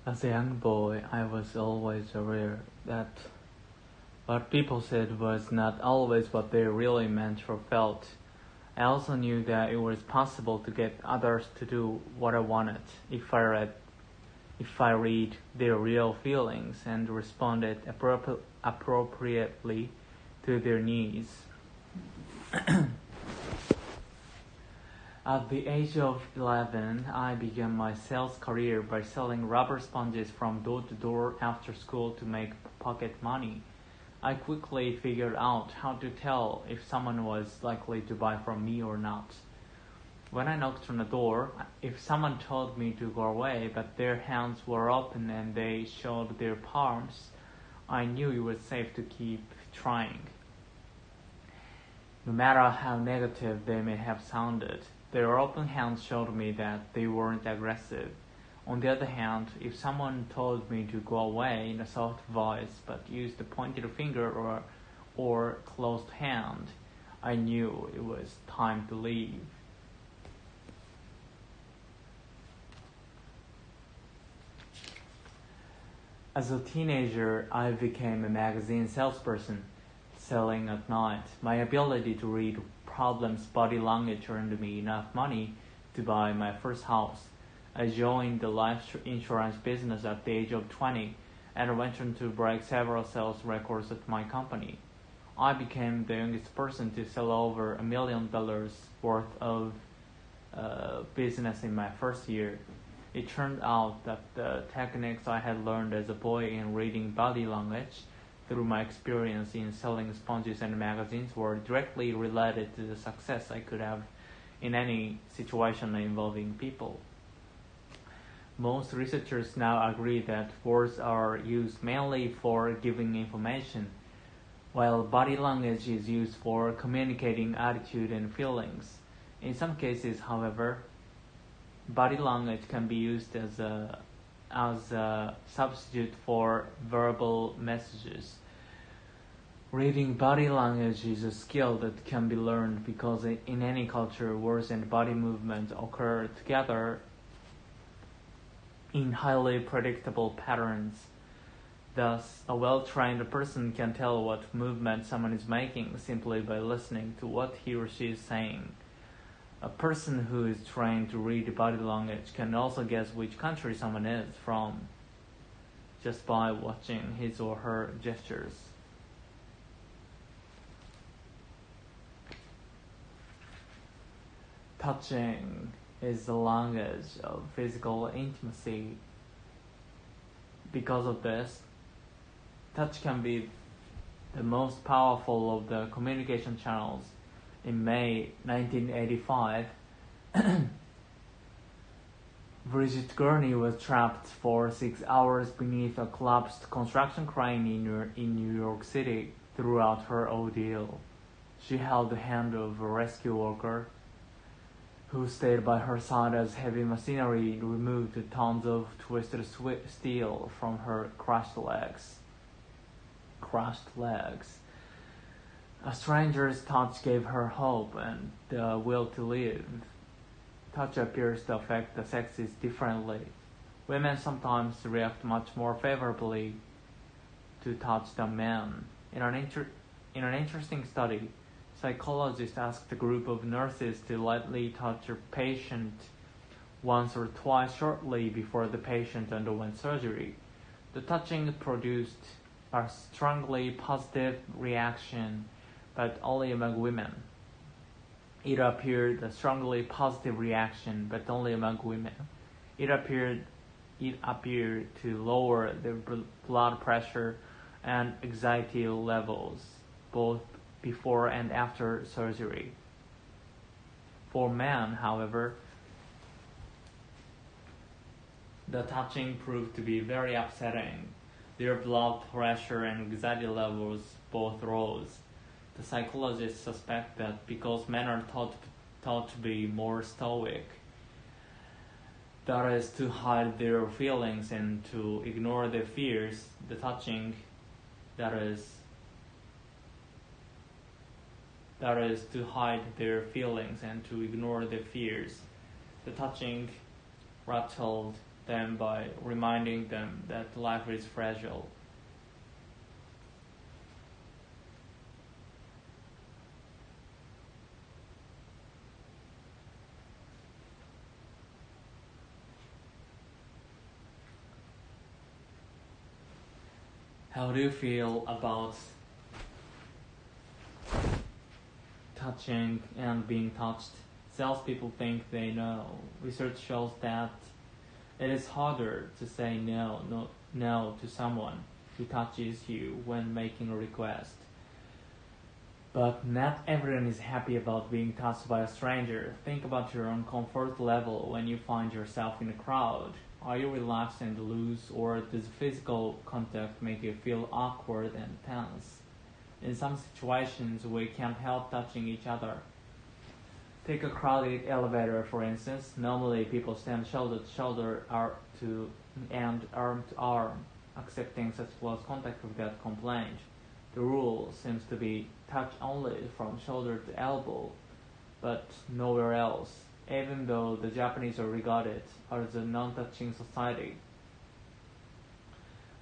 As a young boy, I was always aware that what people said was not always what they really meant or felt. I also knew that it was possible to get others to do what I wanted if I read their real feelings and responded appropriately to their needs. At the age of 11, I began my sales career by selling rubber sponges from door to door after school to make pocket money. I quickly figured out how to tell if someone was likely to buy from me or not. When I knocked on the door, if someone told me to go away but their hands were open and they showed their palms, I knew it was safe to keep trying. No matter how negative they may have sounded, their open hands showed me that they weren't aggressive. On the other hand, if someone told me to go away in a soft voice but used a pointed finger or closed hand, I knew it was time to leave. As a teenager, I became a magazine salesperson, selling at night. My ability to read problems' body language earned me enough money to buy my first house. I joined the life insurance business at the age of 20 and went on to break several sales records at my company. I became the youngest person to sell over $1 million worth of business in my first year. It turned out that the techniques I had learned as a boy in reading body language through my experience in selling sponges and magazines were directly related to the success I could have in any situation involving people. Most researchers now agree that words are used mainly for giving information, while body language is used for communicating attitude and feelings. In some cases, however, body language can be used as a substitute for verbal messages. Reading body language is a skill that can be learned because in any culture, words and body movements occur together in highly predictable patterns. Thus, a well-trained person can tell what movement someone is making simply by listening to what he or she is saying. A person who is trained to read body language can also guess which country someone is from just by watching his or her gestures. Touching is the language of physical intimacy. Because of this, touch can be the most powerful of the communication channels. In May 1985, Brigitte Gurney was trapped for 6 hours beneath a collapsed construction crane in New York City. Throughout her ordeal, she held the hand of a rescue worker who stayed by her side as heavy machinery removed tons of twisted steel from her crushed legs. A stranger's touch gave her hope and the will to live. Touch appears to affect the sexes differently. Women sometimes react much more favorably to touch than men. In an interesting study, psychologists asked a group of nurses to lightly touch a patient once or twice shortly before the patient underwent surgery. The touching produced a strongly positive reaction, but only among women. It appeared a strongly positive reaction, but only among women. It appeared to lower the blood pressure and anxiety levels, both before and after surgery. For men, however, the touching proved to be very upsetting. Their blood pressure and anxiety levels both rose. The psychologists suspect that because men are taught to be more stoic, that is, to hide their feelings and to ignore their fears, the touching, that is to hide their feelings and to ignore their fears. The touching rattled them by reminding them that life is fragile. How do you feel about touching and being touched? Salespeople think they know. Research shows that it is harder to say no to someone who touches you when making a request. But not everyone is happy about being touched by a stranger. Think about your own comfort level when you find yourself in a crowd. Are you relaxed and loose, or does physical contact make you feel awkward and tense? In some situations, we can't help touching each other. Take a crowded elevator, for instance. Normally, people stand shoulder to shoulder and arm to arm, accepting such close contact without complaint. The rule seems to be touch only from shoulder to elbow, but nowhere else, even though the Japanese are regarded as a non-touching society.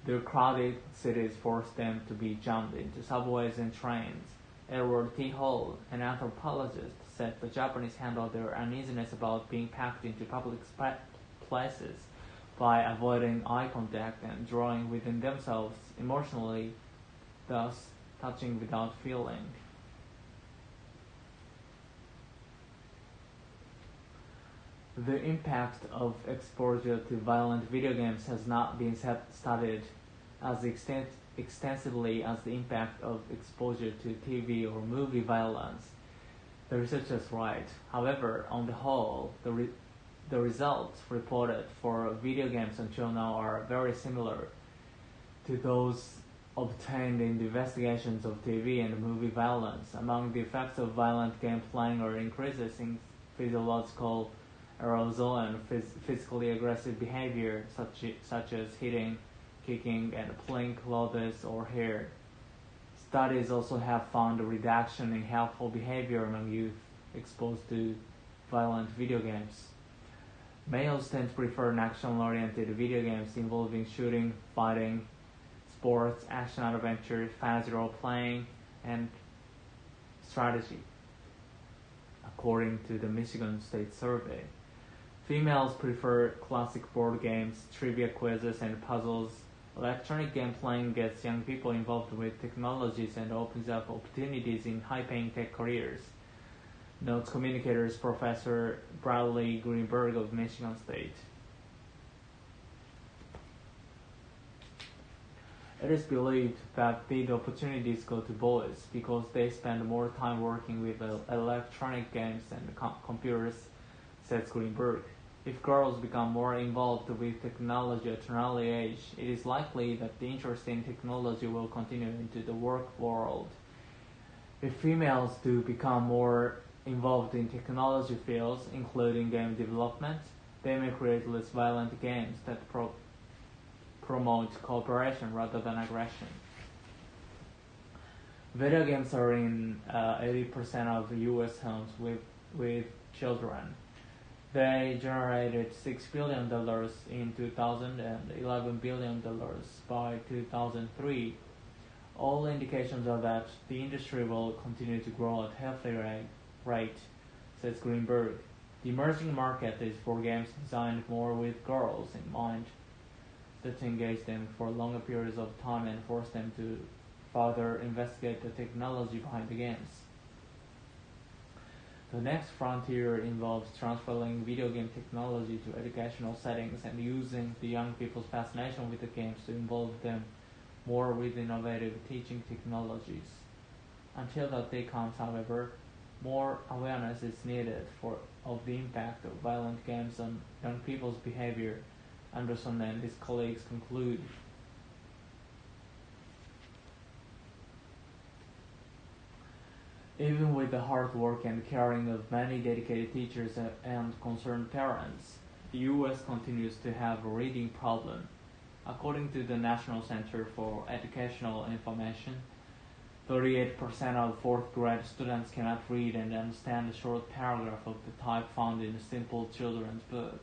Their crowded cities force them to be jumped into subways and trains. Edward T. Hall, an anthropologist, said the Japanese handle their uneasiness about being packed into public places by avoiding eye contact and drawing within themselves emotionally, thus touching without feeling. The impact of exposure to violent video games has not been studied as extensively as the impact of exposure to TV or movie violence. The researchers write, however, on the whole, the results reported for video games until now are very similar to those obtained in the investigations of TV and movie violence. Among the effects of violent game playing are increases in physiological arousal and physically aggressive behavior, such as hitting, kicking, and pulling clothes or hair. Studies also have found a reduction in helpful behavior among youth exposed to violent video games. Males tend to prefer action-oriented video games involving shooting, fighting, sports, action-adventure, fantasy role-playing, and strategy, according to the Michigan State Survey. Females prefer classic board games, trivia quizzes, and puzzles. Electronic game playing gets young people involved with technologies and opens up opportunities in high-paying tech careers, notes communicators Professor Bradley Greenberg of Michigan State. It is believed that these opportunities go to boys because they spend more time working with electronic games and computers, says Greenberg. If girls become more involved with technology at an early age, it is likely that the interest in technology will continue into the work world. If females do become more involved in technology fields, including game development, they may create less violent games that promote cooperation rather than aggression. Video games are in 80% of U.S. homes with children. They generated $6 billion in 2000 and $11 billion by 2003. All indications are that the industry will continue to grow at a healthy rate, says Greenberg. The emerging market is for games designed more with girls in mind, that engage them for longer periods of time and force them to further investigate the technology behind the games. The next frontier involves transferring video game technology to educational settings and using the young people's fascination with the games to involve them more with innovative teaching technologies. Until that day comes, however, more awareness is needed of the impact of violent games on young people's behavior, Anderson and his colleagues conclude. Even with the hard work and caring of many dedicated teachers and concerned parents, the U.S. continues to have a reading problem. According to the National Center for Educational Information, 38% of fourth grade students cannot read and understand a short paragraph of the type found in a simple children's book.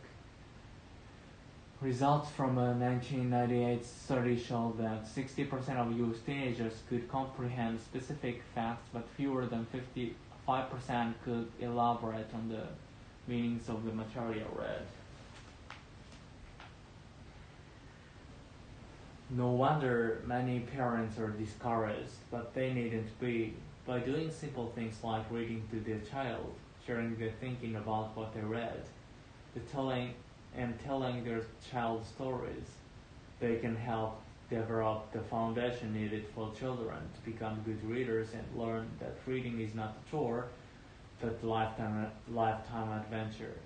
Results from a 1998 study show that 60% of US teenagers could comprehend specific facts, but fewer than 55% could elaborate on the meanings of the material read. No wonder many parents are discouraged, but they needn't be. By doing simple things like reading to their child, sharing their thinking about what they read, telling their child stories, they can help develop the foundation needed for children to become good readers and learn that reading is not a chore, but lifetime adventure.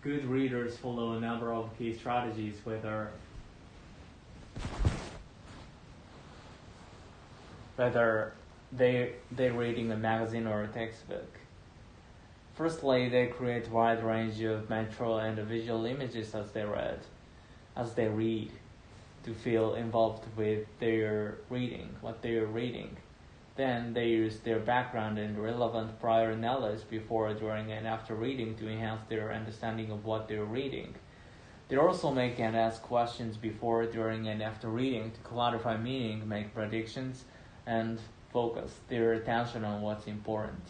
Good readers follow a number of key strategies, whether they're reading a magazine or a textbook. Firstly, they create a wide range of mental and visual images as they read, to feel involved with what they are reading. Then they use their background and relevant prior knowledge before, during, and after reading to enhance their understanding of what they are reading. They also make and ask questions before, during, and after reading to clarify meaning, make predictions, and focus their attention on what's important.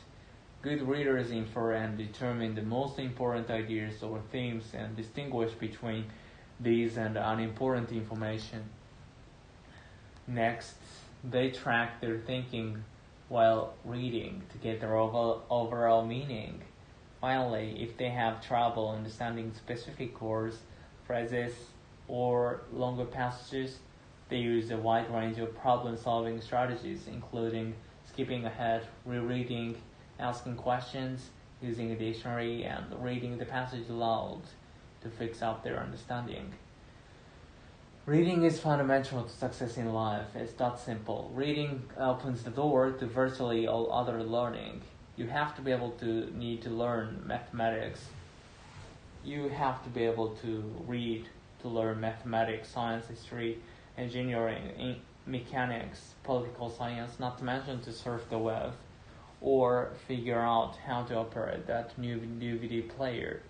Good readers infer and determine the most important ideas or themes and distinguish between these and unimportant information. Next, they track their thinking while reading to get their overall meaning. Finally, if they have trouble understanding specific words, phrases, or longer passages, they use a wide range of problem-solving strategies, including skipping ahead, rereading, asking questions, using a dictionary, and reading the passage aloud to fix up their understanding. Reading is fundamental to success in life. It's that simple. Reading opens the door to virtually all other learning. You have to be able to need to learn mathematics. You have to be able to read to learn mathematics, science, history, engineering, mechanics, political science, not to mention to surf the web or figure out how to operate that new DVD player.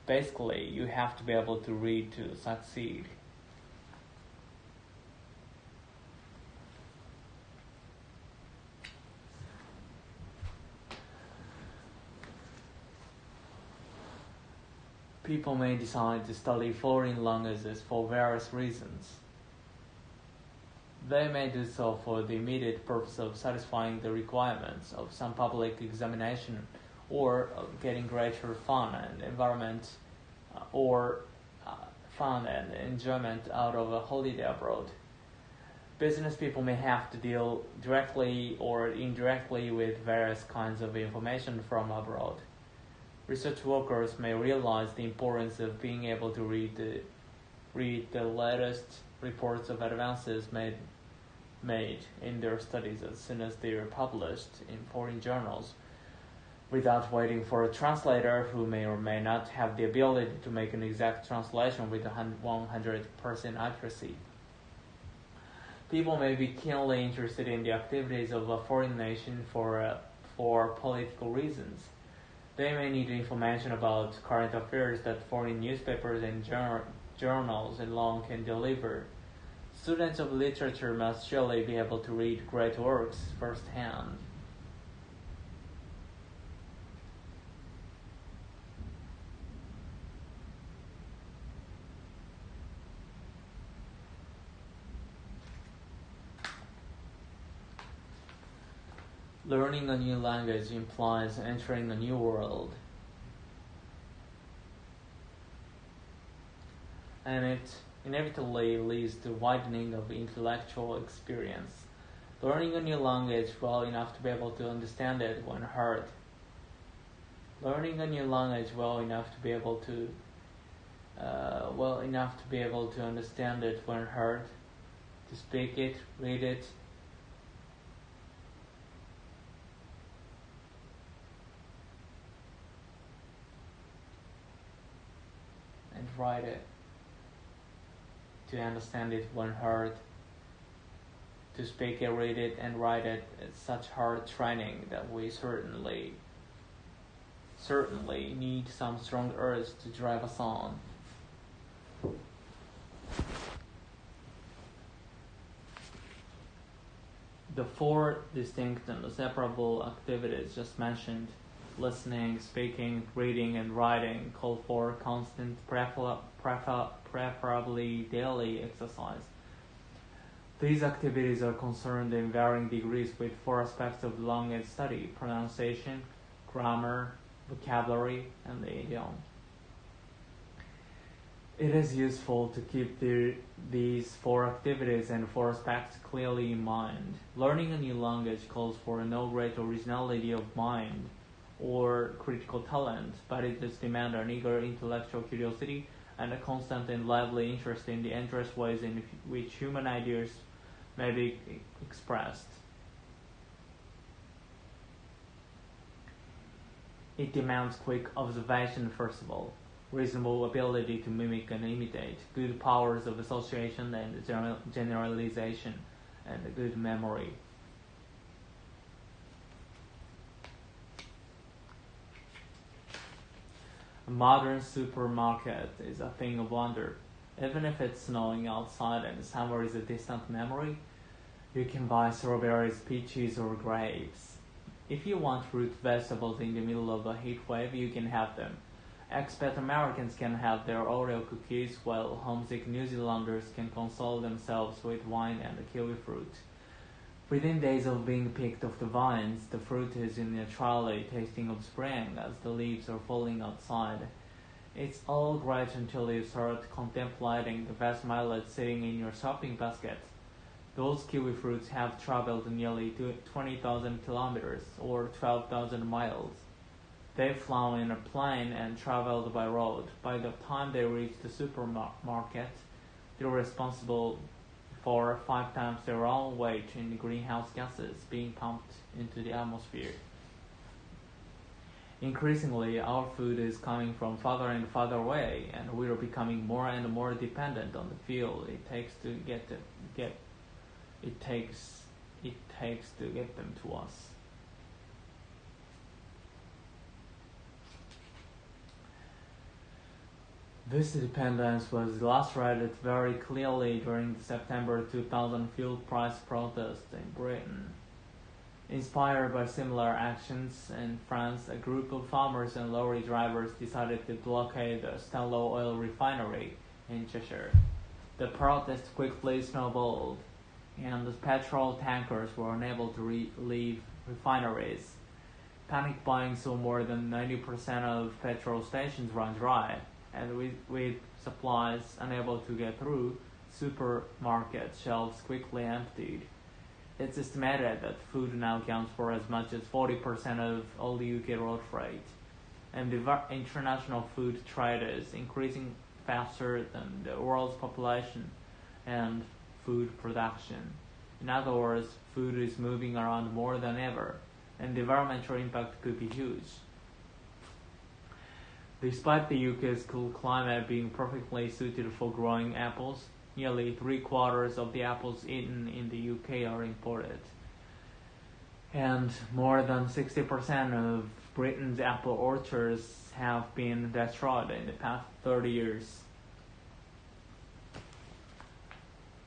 Basically, you have to be able to read to succeed. People may decide to study foreign languages for various reasons. They may do so for the immediate purpose of satisfying the requirements of some public examination, or of getting greater fun and enjoyment out of a holiday abroad. Business people may have to deal directly or indirectly with various kinds of information from abroad. Research workers may realize the importance of being able to read the latest reports of advances made in their studies as soon as they are published in foreign journals, without waiting for a translator who may or may not have the ability to make an exact translation with 100% accuracy. People may be keenly interested in the activities of a foreign nation for political reasons. They may need information about current affairs that foreign newspapers and journals alone can deliver. Students of literature must surely be able to read great works firsthand. Learning a new language implies entering a new world, and it inevitably leads to widening of intellectual experience. Learning a new language well enough to be able to understand it when heard. Learning a new language well enough to be able to understand it when heard, to speak it, read it, and write it. To understand it when heard, to speak it, read it, and write it. It's such hard training that we certainly certainly need some strong urge to drive us on. The four distinct and separable activities just mentioned, listening, speaking, reading, and writing, call for constant, preferably daily exercise. These activities are concerned in varying degrees with four aspects of language study: pronunciation, grammar, vocabulary, and the idiom. It is useful to keep these four activities and four aspects clearly in mind. Learning a new language calls for no great originality of mind or critical talent, but it does demand an eager intellectual curiosity and a constant and lively interest in the endless ways in which human ideas may be expressed. It demands quick observation first of all, reasonable ability to mimic and imitate, good powers of association and generalization, and a good memory. A modern supermarket is a thing of wonder. Even if it's snowing outside and summer is a distant memory, you can buy strawberries, peaches, or grapes. If you want root vegetables in the middle of a heat wave, you can have them. Expat Americans can have their Oreo cookies, while homesick New Zealanders can console themselves with wine and kiwi fruit. Within days of being picked off the vines, the fruit is naturally tasting of spring as the leaves are falling outside. It's all great until you start contemplating the vast mileage sitting in your shopping basket. Those kiwi fruits have traveled nearly 20,000 kilometers, or 12,000 miles. They've flown in a plane and traveled by road. By the time they reach the supermarket, they're responsible for 5 times their own weight in greenhouse gases being pumped into the atmosphere. Increasingly, our food is coming from farther and farther away, and we are becoming more and more dependent on the fuel it takes to get them to us. This dependence was illustrated very clearly during the September 2000 fuel price protest in Britain. Inspired by similar actions in France, a group of farmers and lorry drivers decided to blockade the Stanlow oil refinery in Cheshire. The protest quickly snowballed, and the petrol tankers were unable to leave refineries. Panic buying saw more than 90% of petrol stations run dry, and with supplies unable to get through, supermarket shelves quickly emptied. It's estimated that food now accounts for as much as 40% of all the UK road freight, and the international food trade is increasing faster than the world's population and food production. In other words, food is moving around more than ever, and the environmental impact could be huge. Despite the UK's cool climate being perfectly suited for growing apples, nearly 3/4 of the apples eaten in the UK are imported. And more than 60% of Britain's apple orchards have been destroyed in the past 30 years.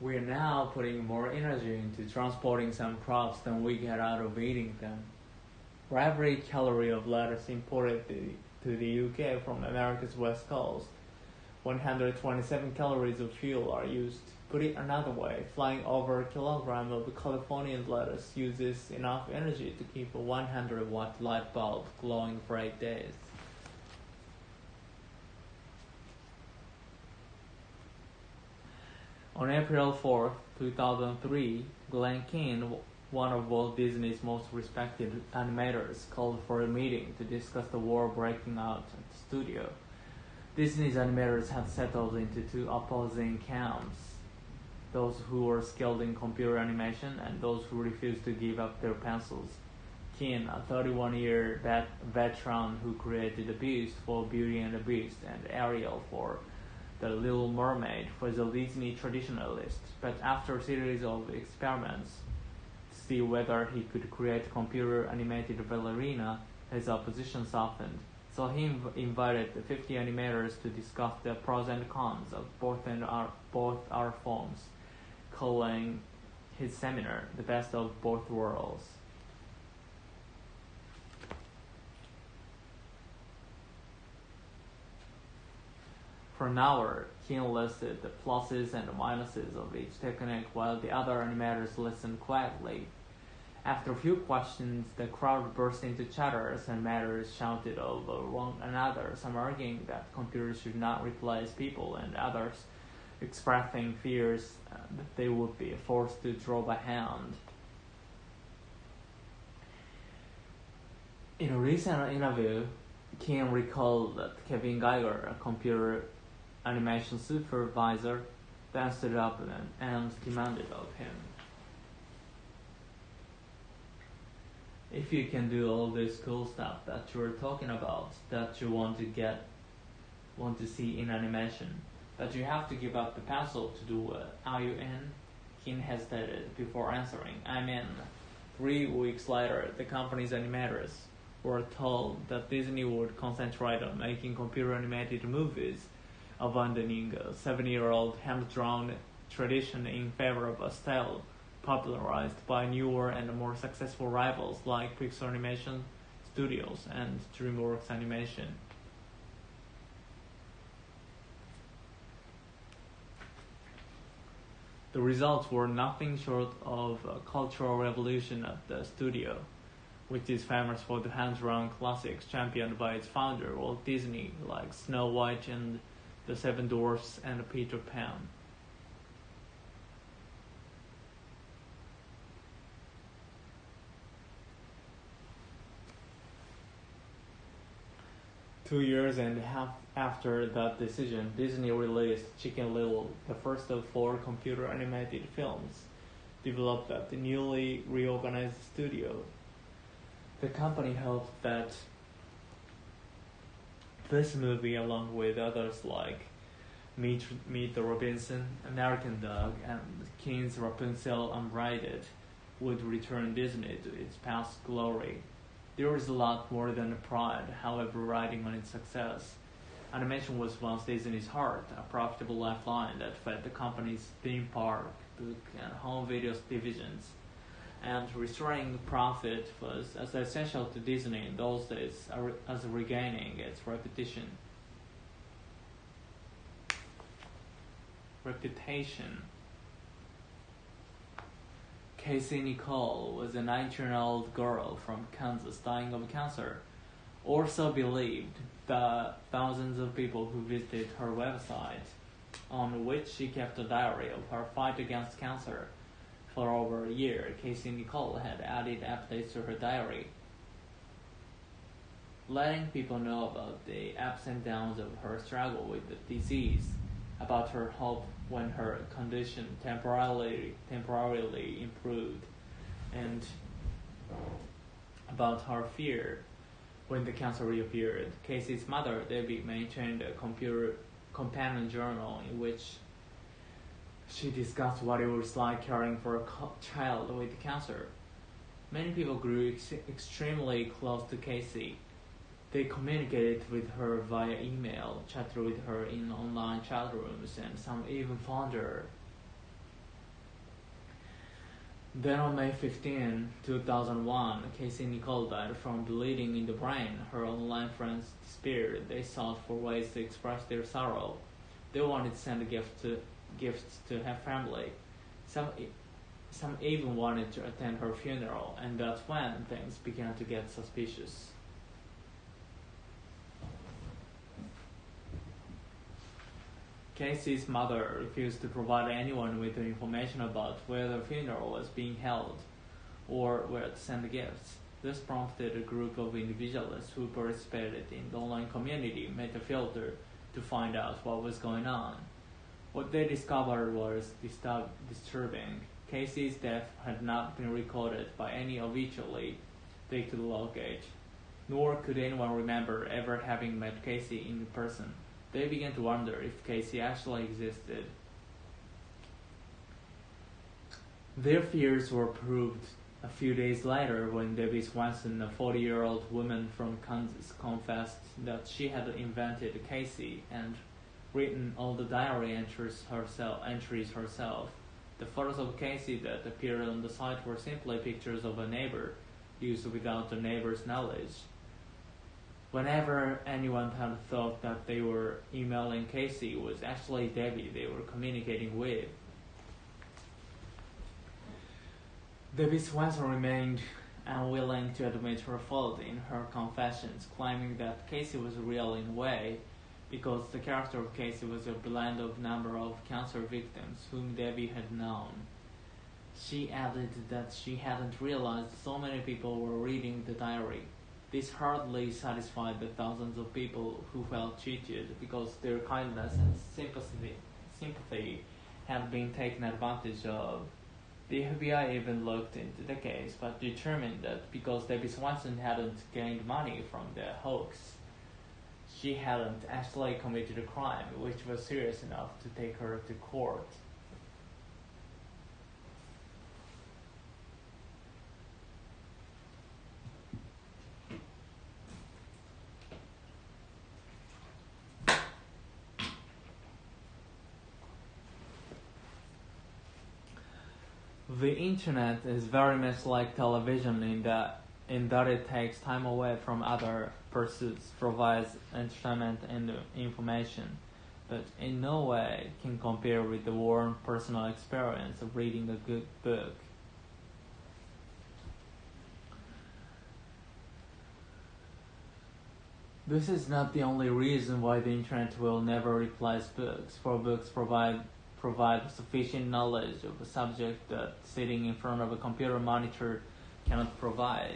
We are now putting more energy into transporting some crops than we get out of eating them. For every calorie of lettuce imported to the UK from America's west coast, 127 calories of fuel are used. Put it another way, flying over a kilogram of Californian lettuce uses enough energy to keep a 100-watt light bulb glowing for 8 days. On April 4, 2003, Glenn Keane, one of Walt Disney's most respected animators, called for a meeting to discuss the war breaking out at the studio. Disney's animators had settled into two opposing camps: those who were skilled in computer animation and those who refused to give up their pencils. Keane, a 31-year veteran who created The Beast for Beauty and the Beast and Ariel for The Little Mermaid, was a Disney traditionalist, but after a series of experiments to see whether he could create a computer-animated ballerina, his opposition softened. So he invited the 50 animators to discuss the pros and cons of both art forms, calling his seminar the best of both worlds. For an hour, he enlisted the pluses and minuses of each technique while the other animators listened quietly. After a few questions, the crowd burst into chatter as animators shouted over one another, some arguing that computers should not replace people, and others expressing fears that they would be forced to draw by hand. In a recent interview, Kim recalled that Kevin Geiger, a computer animation supervisor, then stood up and demanded of him, "If you can do all this cool stuff that you're talking about, that you want to see in animation, that you have to give up the pencil to do it. Are you in?" Kim hesitated before answering, "I'm in." 3 weeks later, the company's animators were told that Disney would concentrate on making computer animated movies, abandoning a 70-year-old hand-drawn tradition in favor of a style popularized by newer and more successful rivals like Pixar Animation Studios and DreamWorks Animation. The results were nothing short of a cultural revolution at the studio, which is famous for the hand-drawn classics championed by its founder, Walt Disney, like Snow White and the Seven Dwarfs and Peter Pan. Two years and a half after that decision, Disney released Chicken Little, the first of 4 computer-animated films developed at the newly reorganized studio. The company hoped that this movie, along with others like Meet the Robinson, American Dog, and King's Rapunzel Unbraided, would return Disney to its past glory. There was a lot more than pride, however, riding on its success. Animation was once Disney's heart, a profitable lifeline that fed the company's theme park, book, and home video divisions. And restoring profit was as essential to Disney in those days as regaining its reputation. Casey Nicole was a 19-year-old girl from Kansas dying of cancer, or so believed the thousands of people who visited her website, on which she kept a diary of her fight against cancer. For over a year, Casey Nicole had added updates to her diary, letting people know about the ups and downs of her struggle with the disease, about her hope when her condition temporarily improved, and about her fear when the cancer reappeared. Casey's mother, Debbie, maintained a companion journal in which she discussed what it was like caring for a child with cancer. Many people grew extremely close to Casey. They communicated with her via email, chatted with her in online chat rooms, and some even found her. Then on May 15, 2001, Casey Nicole died from bleeding in the brain. Her online friends despaired. They sought for ways to express their sorrow. They wanted to send gifts to her family. Some even wanted to attend her funeral, and that's when things began to get suspicious. Casey's mother refused to provide anyone with information about where the funeral was being held or where to send gifts. This prompted a group of individuals who participated in the online community made a filter to find out what was going on. What they discovered was disturbing. Casey's death had not been recorded by any obituary they could locate, nor could anyone remember ever having met Casey in person. They began to wonder if Casey actually existed. Their fears were proved A few days later, when Debbie Swanson, a 40-year-old woman from Kansas, confessed that she had invented Casey and written all the diary entries herself, the photos of Casey that appeared on the site were simply pictures of a neighbor, used without the neighbor's knowledge. Whenever anyone had thought that they were emailing Casey, it was actually Debbie they were communicating with. Debbie Swanson remained unwilling to admit her fault in her confessions, claiming that Casey was real in a way, because the character of Casey was a blend of number of cancer victims whom Debbie had known. She added that she hadn't realized so many people were reading the diary. This hardly satisfied the thousands of people who felt cheated because their kindness and sympathy had been taken advantage of. The FBI even looked into the case, but determined that because Debbie Swanson hadn't gained money from the hoax, she hadn't actually committed a crime, which was serious enough to take her to court. The internet is very much like television in that it takes time away from other pursuits, provides entertainment and information, but in no way can compare with the warm personal experience of reading a good book. This is not the only reason why the internet will never replace books, for books provide sufficient knowledge of a subject that sitting in front of a computer monitor cannot provide.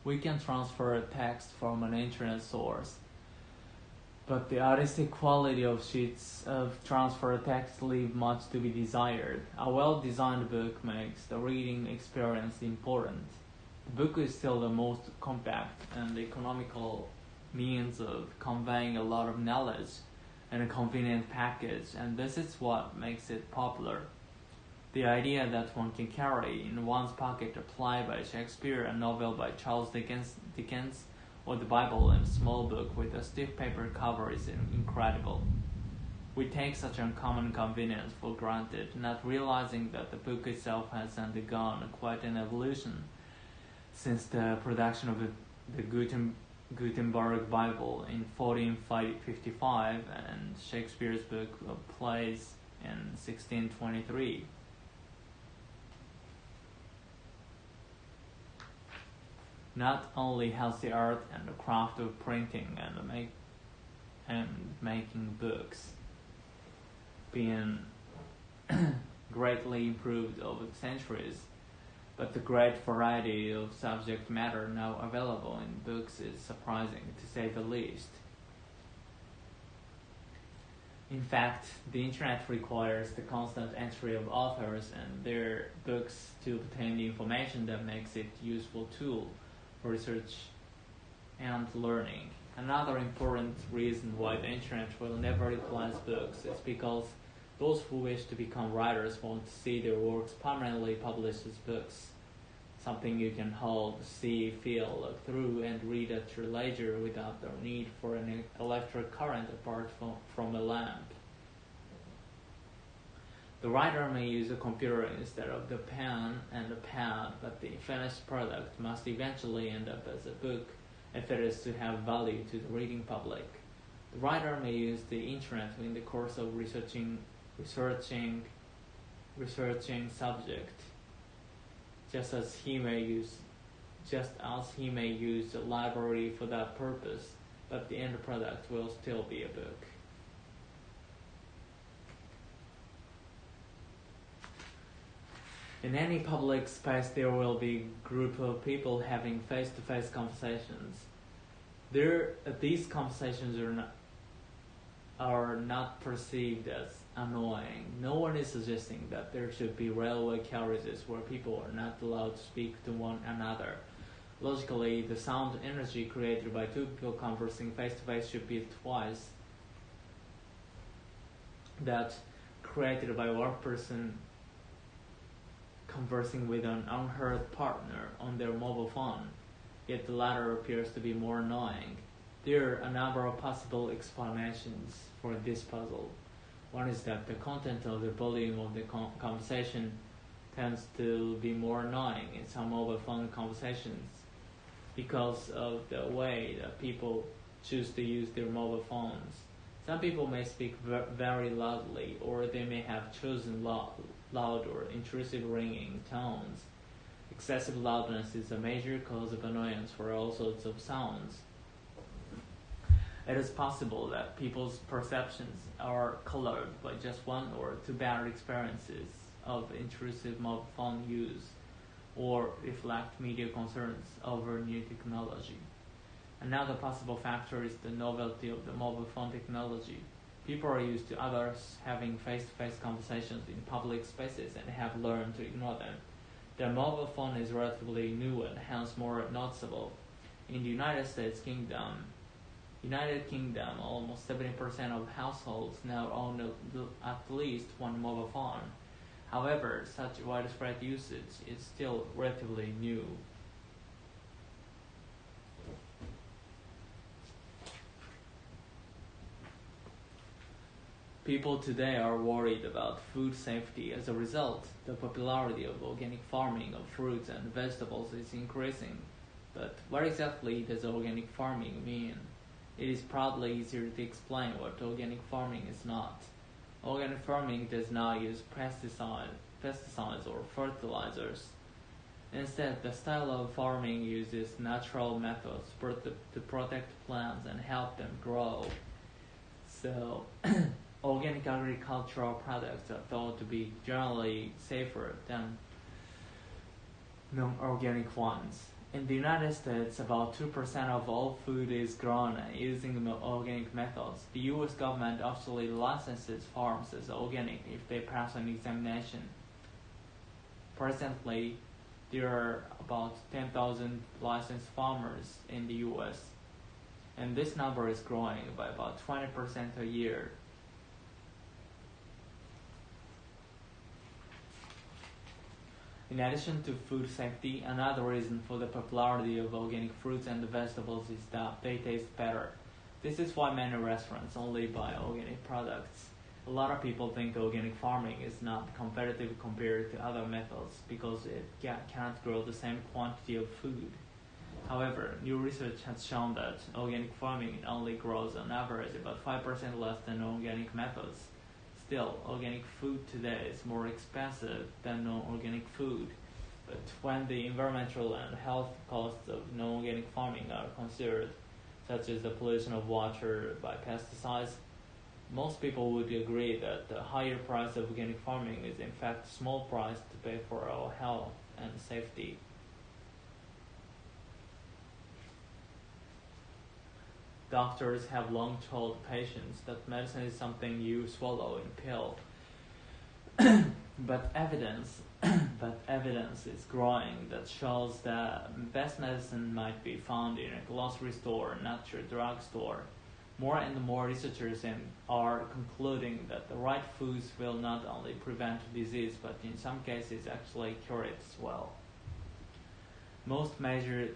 We can transfer a text from an internet source, but the artistic quality of sheets of transferred text leave much to be desired. A well-designed book makes the reading experience important. The book is still the most compact and economical means of conveying a lot of knowledge in a convenient package, and this is what makes it popular. The idea that one can carry in one's pocket a play by Shakespeare, a novel by Charles Dickens, or the Bible in a small book with a stiff paper cover is incredible. We take such uncommon convenience for granted, not realizing that the book itself has undergone quite an evolution since the production of the Gutenberg Bible in 1455 and Shakespeare's book of plays in 1623. Not only has the art and the craft of printing and making books been greatly improved over the centuries, but the great variety of subject matter now available in books is surprising, to say the least. In fact, the internet requires the constant entry of authors and their books to obtain the information that makes it a useful tool for research and learning. Another important reason why the internet will never replace books is because those who wish to become writers want to see their works permanently published as books, something you can hold, see, feel, look through, and read at your leisure without the need for an electric current apart from a lamp. The writer may use a computer instead of the pen and the pad, but the finished product must eventually end up as a book if it is to have value to the reading public. The writer may use the internet in the course of researching subject, just as he may use a library for that purpose, but the end product will still be a book. In any public space, there will be a group of people having face-to-face conversations. These conversations are not perceived as annoying. No one is suggesting that there should be railway carriages where people are not allowed to speak to one another, Logically, the sound energy created by two people conversing face-to-face should be twice that created by one person conversing with an unheard partner on their mobile phone, yet the latter appears to be more annoying. There are a number of possible explanations for this puzzle. One is that the content of the volume of the conversation tends to be more annoying in some mobile phone conversations because of the way that people choose to use their mobile phones. Some people may speak very loudly, or they may have chosen loud or intrusive ringing tones. Excessive loudness is a major cause of annoyance for all sorts of sounds. It is possible that people's perceptions are colored by just one or two bad experiences of intrusive mobile phone use, or reflect media concerns over new technology. Another possible factor is the novelty of the mobile phone technology. People are used to others having face-to-face conversations in public spaces and have learned to ignore them. The mobile phone is relatively new and hence more noticeable. In the United Kingdom, almost 70% of households now own at least one mobile phone. However, such widespread usage is still relatively new. People today are worried about food safety. As a result, the popularity of organic farming of fruits and vegetables is increasing. But what exactly does organic farming mean? It is probably easier to explain what organic farming is not. Organic farming does not use pesticides or fertilizers. Instead, the style of farming uses natural methods to protect plants and help them grow. So, organic agricultural products are thought to be generally safer than non-organic ones. In the United States, about 2% of all food is grown using organic methods. The U.S. government actually licenses farms as organic if they pass an examination. Presently, there are about 10,000 licensed farmers in the U.S., and this number is growing by about 20% a year. In addition to food safety, another reason for the popularity of organic fruits and vegetables is that they taste better. This is why many restaurants only buy organic products. A lot of people think organic farming is not competitive compared to other methods because it cannot grow the same quantity of food. However, new research has shown that organic farming only grows on average about 5% less than non-organic methods. Still, organic food today is more expensive than non-organic food, but when the environmental and health costs of non-organic farming are considered, such as the pollution of water by pesticides, most people would agree that the higher price of organic farming is in fact a small price to pay for our health and safety. Doctors have long told patients that medicine is something you swallow in a pill. But evidence is growing that shows that best medicine might be found in a grocery store, not your drugstore. More and more researchers are concluding that the right foods will not only prevent disease, but in some cases actually cure it as well. Most major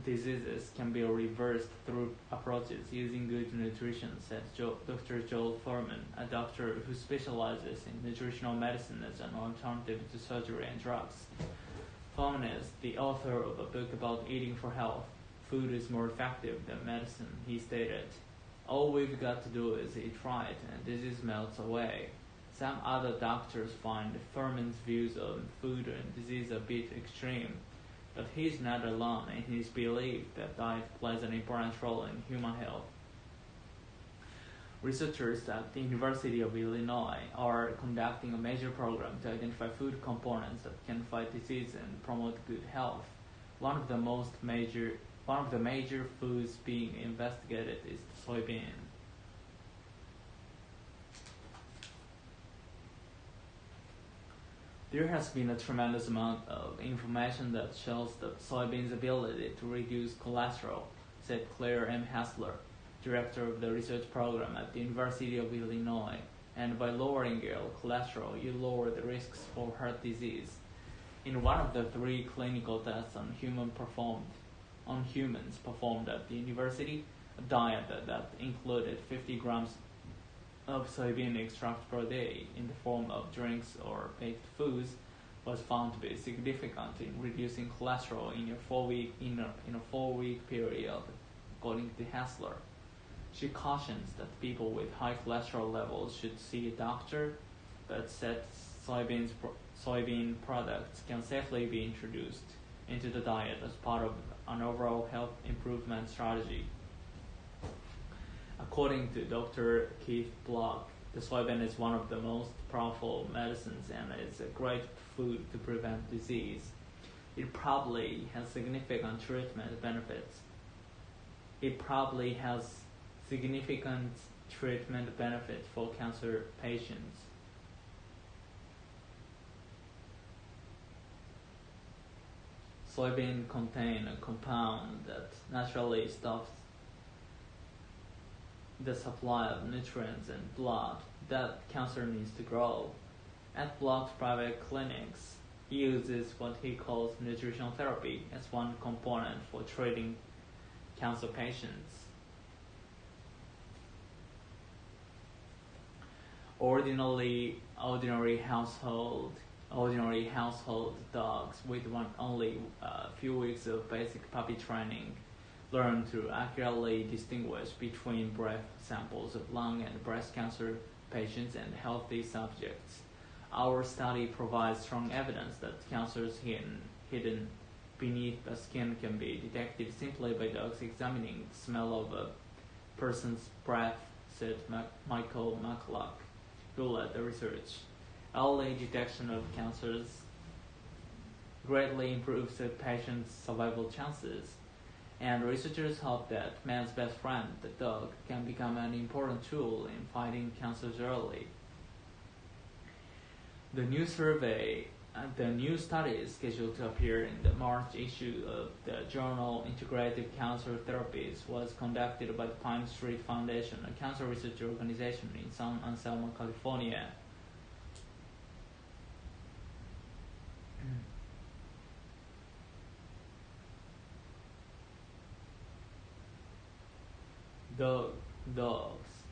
diseases can be reversed through approaches using good nutrition, said Dr. Joel Fuhrman, a doctor who specializes in nutritional medicine as an alternative to surgery and drugs. Fuhrman is the author of a book about eating for health. Food is more effective than medicine, he stated. All we've got to do is eat right, and disease melts away. Some other doctors find Fuhrman's views on food and disease a bit extreme, but he is not alone in his belief that diet plays an important role in human health. Researchers at the University of Illinois are conducting a major program to identify food components that can fight disease and promote good health. One of the major foods being investigated is the soybean. There has been a tremendous amount of information that shows that soybeans' ability to reduce cholesterol, said Claire M. Hassler, director of the research program at the University of Illinois, and by lowering your cholesterol, you lower the risks for heart disease. In one of the 3 clinical tests on humans performed at the university, a diet that included 50 grams of soybean extract per day in the form of drinks or baked foods was found to be significant in reducing cholesterol in a 4-week period, according to Hassler. She cautions that people with high cholesterol levels should see a doctor, but said soybean products can safely be introduced into the diet as part of an overall health improvement strategy. According to Dr. Keith Block, the soybean is one of the most powerful medicines and is a great food to prevent disease. It probably has significant treatment benefits. For cancer patients. Soybean contain a compound that naturally stops the supply of nutrients in blood that cancer needs to grow. At Block's private clinics, he uses what he calls nutritional therapy as one component for treating cancer patients. Ordinary household dogs with only a few weeks of basic puppy training learn to accurately distinguish between breath samples of lung and breast cancer patients and healthy subjects. Our study provides strong evidence that cancers hidden beneath the skin can be detected simply by dogs examining the smell of a person's breath, said Michael McCulloch, who led the research. Early detection of cancers greatly improves a patient's survival chances, and researchers hope that man's best friend, the dog, can become an important tool in fighting cancers early. The new study is scheduled to appear in the March issue of the journal Integrative Cancer Therapies was conducted by the Pine Street Foundation, a cancer research organization in San Anselmo, California.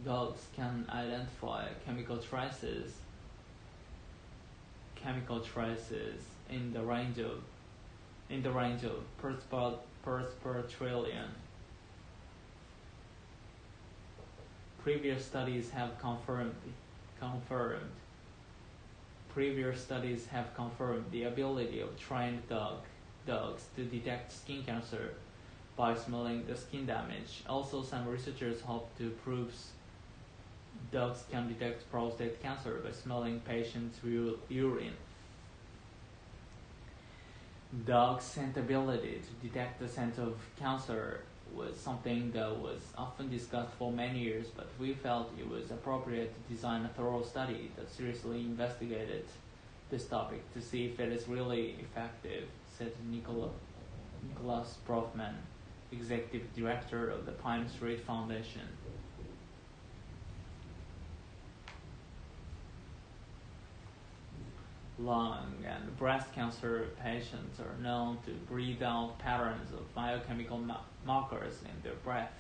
Dogs can identify chemical traces in the range of parts per trillion. Previous studies have confirmed the ability of trained dogs to detect skin cancer by smelling the skin damage. Also, some researchers hope to prove dogs can detect prostate cancer by smelling patients' urine. Dogs' scent ability to detect the scent of cancer was something that was often discussed for many years, but we felt it was appropriate to design a thorough study that seriously investigated this topic to see if it is really effective, said Nicholas Brofman, executive director of the Pine Street Foundation. Lung and breast cancer patients are known to breathe out patterns of biochemical markers in their breath.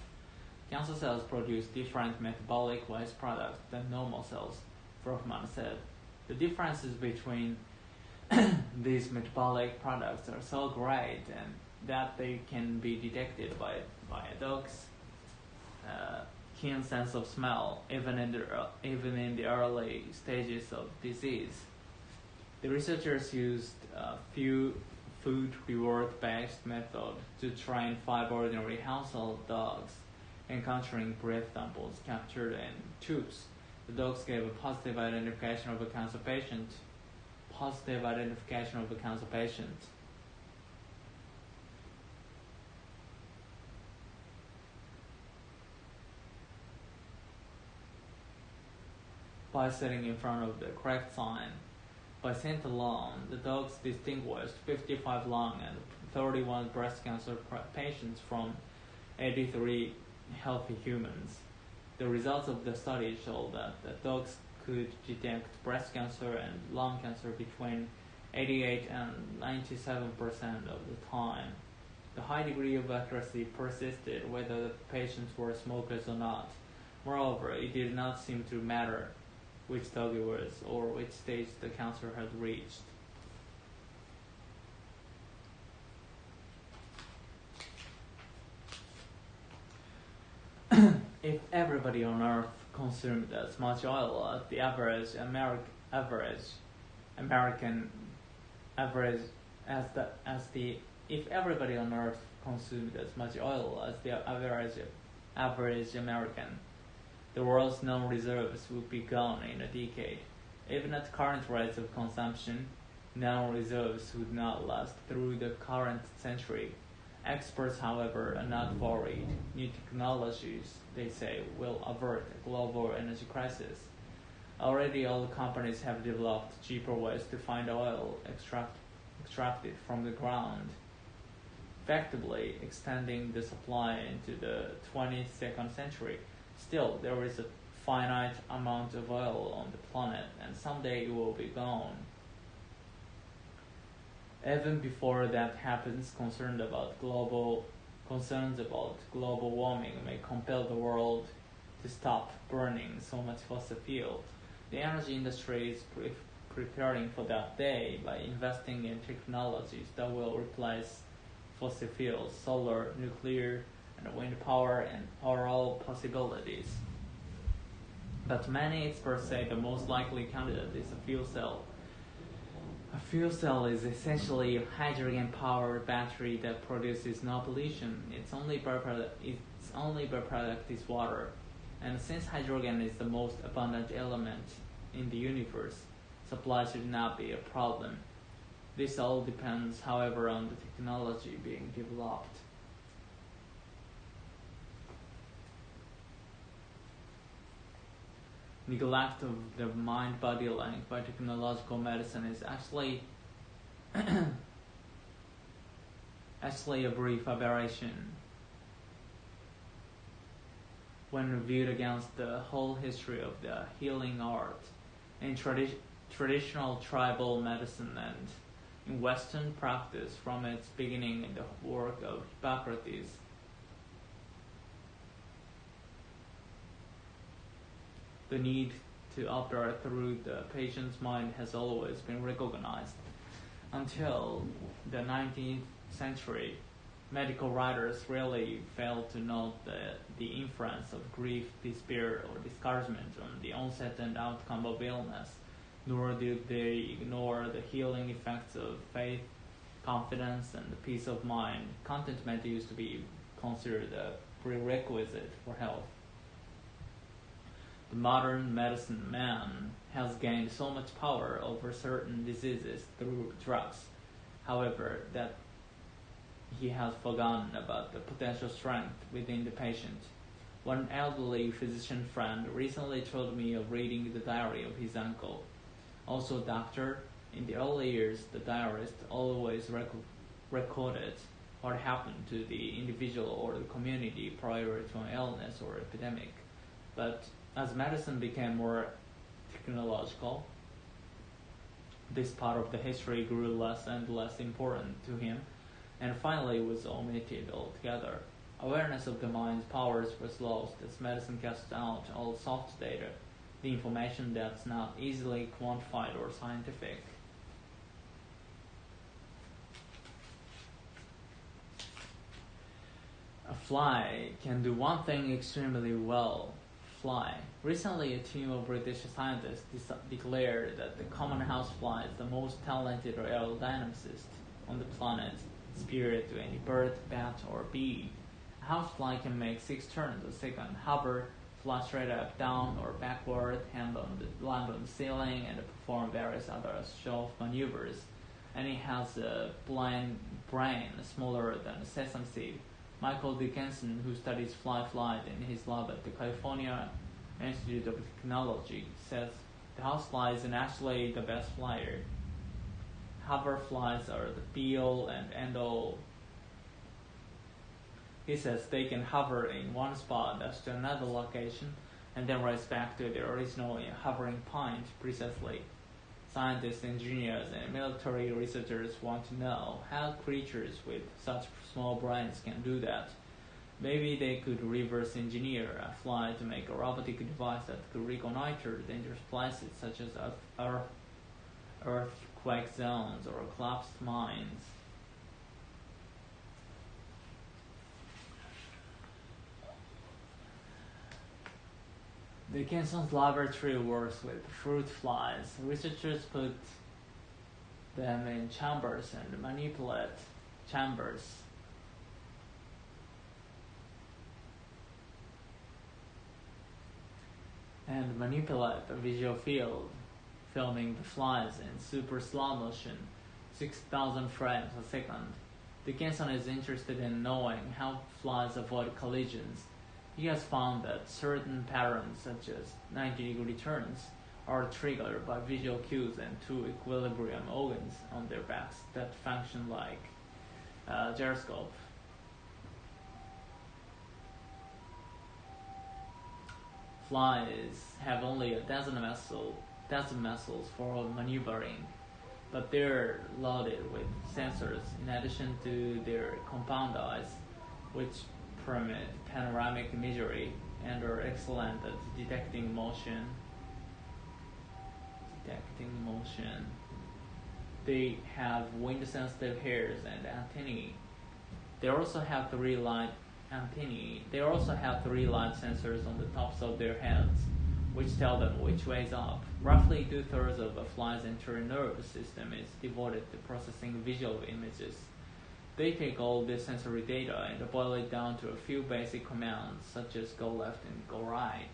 Cancer cells produce different metabolic waste products than normal cells, Brofman said. The differences between these metabolic products are so great and that they can be detected by a dog's keen sense of smell, even in the early stages of disease. The researchers used a few food reward-based method to train 5 ordinary household dogs, encountering breath samples captured in tubes. The dogs gave a positive identification of a cancer patient. By sitting in front of the correct sign. By scent alone, the dogs distinguished 55 lung and 31 breast cancer patients from 83 healthy humans. The results of the study showed that the dogs could detect breast cancer and lung cancer between 88 and 97% of the time. The high degree of accuracy persisted whether the patients were smokers or not. Moreover, it did not seem to matter which dog it was or which stage the cancer had reached. If everybody on Earth consumed as much oil as the if everybody on Earth consumed as much oil as the average American, the world's known reserves would be gone in a decade. Even at current rates of consumption, known reserves would not last through the current century. Experts, however, are not worried. New technologies, they say, will avert a global energy crisis. Already all companies have developed cheaper ways to find oil extracted from the ground, effectively extending the supply into the 22nd century. Still, there is a finite amount of oil on the planet, and someday it will be gone. Even before that happens, concerns about global warming may compel the world to stop burning so much fossil fuel. The energy industry is preparing for that day by investing in technologies that will replace fossil fuels. Solar, nuclear, and wind power are all possibilities. But many experts say the most likely candidate is a fuel cell. A fuel cell is essentially a hydrogen-powered battery that produces no pollution. Its only byproduct is water. And since hydrogen is the most abundant element in the universe, supply should not be a problem. This all depends, however, on the technology being developed. Neglect of the mind-body link by technological medicine is actually a brief aberration when viewed against the whole history of the healing art in traditional tribal medicine and in Western practice from its beginning in the work of Hippocrates. The need to operate through the patient's mind has always been recognized. Until the 19th century, medical writers rarely failed to note the influence of grief, despair, or discouragement on the onset and outcome of illness, nor did they ignore the healing effects of faith, confidence, and peace of mind. Contentment used to be considered a prerequisite for health. The modern medicine man has gained so much power over certain diseases through drugs, however, that he has forgotten about the potential strength within the patient. One elderly physician friend recently told me of reading the diary of his uncle, also a doctor. In the early years, the diarist always recorded what happened to the individual or the community prior to an illness or epidemic. But as medicine became more technological, this part of the history grew less and less important to him, and finally was omitted altogether. Awareness of the mind's powers was lost as medicine cast out all soft data, the information that's not easily quantified or scientific. A fly can do one thing extremely well: fly. Recently, a team of British scientists declared that the common housefly is the most talented aerodynamicist on the planet, superior to any bird, bat, or bee. A housefly can make 6 turns a second, hover, fly straight up, down, or backward, land on the ceiling, and perform various other shelf maneuvers. And it has a brain smaller than a sesame seed. Michael Dickinson, who studies flight in his lab at the California Institute of Technology, says the housefly is actually the best flyer. hoverflies are the be-all and end-all. He says they can hover in one spot as to another location and then rise back to their original hovering point precisely. Scientists, engineers, and military researchers want to know how creatures with such small brains can do that. Maybe they could reverse engineer a fly to make a robotic device that could reconnoiter dangerous places such as earthquake zones or collapsed mines. Dickinson's laboratory works with fruit flies. Researchers put them in chambers and manipulate chambers. And manipulate the visual field, filming the flies in super slow motion, 6,000 frames a second. Dickinson is interested in knowing how flies avoid collisions. He has found that certain patterns, such as 90-degree turns, are triggered by visual cues and two equilibrium organs on their backs that function like a gyroscope. Flies have only a dozen muscles for maneuvering, but they're loaded with sensors in addition to their compound eyes, which permit panoramic imagery and are excellent at detecting motion. They have wind-sensitive hairs and antennae. They also have three light sensors on the tops of their heads, which tell them which way is up. Roughly 2/3 of a fly's entire nervous system is devoted to processing visual images. They take all this sensory data and boil it down to a few basic commands, such as go left and go right.